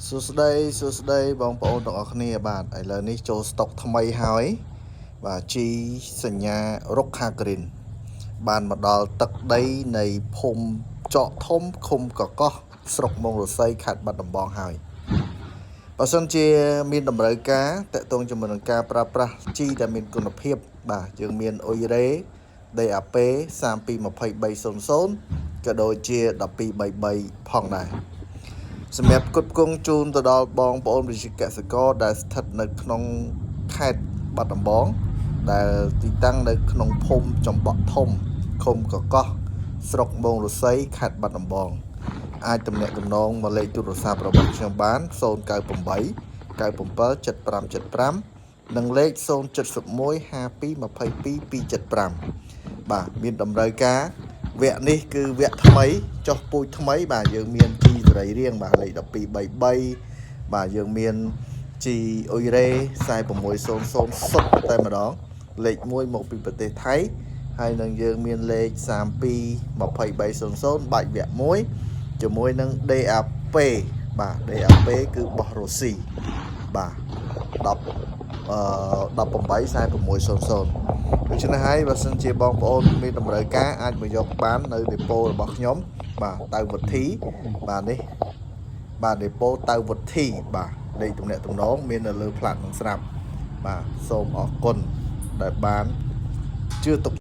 សួស្តីបងប្អូនទាំងអស់គ្នាបាទឥឡូវនេះចូលស្តុកថ្មីហើយបាទជីសញ្ញារុក្ខាក្រិនបានមកដល់ទឹកដីនៃភូមិចកធំឃុំកកោះស្រុកមងរស័យខេត្តបាត់ដំបងហើយបើសិនជាមានតម្រូវការតាក់ទងជាមួយនឹងការប្រើប្រាស់ជីដែលមានគុណភាពបាទយើងមានអ៊ុយរ៉េ DAP 322300ក៏ដូចជា1233ផងដែរសម្រាប់គុតគង់ជូនទៅដល់បងប្អូនប្រជាកសិករដែលស្ថិតនៅក្នុងខេត្តបាត់ដំបងដែលទីតាំងនៅក្នុងភូមិចំបក់ធំឃុំកកោះស្រុកមងរស័យខេត្តបាត់ដំបងអាចទំនាក់ទំនងមកលេខទូរស័ព្ទរបស់ខ្ញុំបាន098 97 7575និងលេខ071 5222 275បាទមានតម្រូវការវគ្គនេះគឺវគ្គថ្មីចុះពូជថ្មីបាទយើងមានជីសេរីរៀងបាទលេខ1233បាទយើងមានជីអ៊ុយរ៉េ4600សុទ្ធតែម្ដងលេខ1មកពីប្រទេសថៃហើយនឹងយើងមានលេខ322300បាច់វគ្គ1ជាមួយនឹង DAP បាទ DAP គឺបោះរុស្ស៊ីបាទ184600ដូច្នេះហើយបើសិនជាបងប្អូនមានតម្រូវការអាចមកយកបាននៅដេប៉ូរបស់ខ្ញុំបាទតៅវុធីបាទនេះបាទដេប៉ូតៅវុធីបាទលេខទំនាក់ទំនងមាននៅលើផ្លាកនឹងស្រាប់បាទសូមអរគុណដែលបានជឿទុក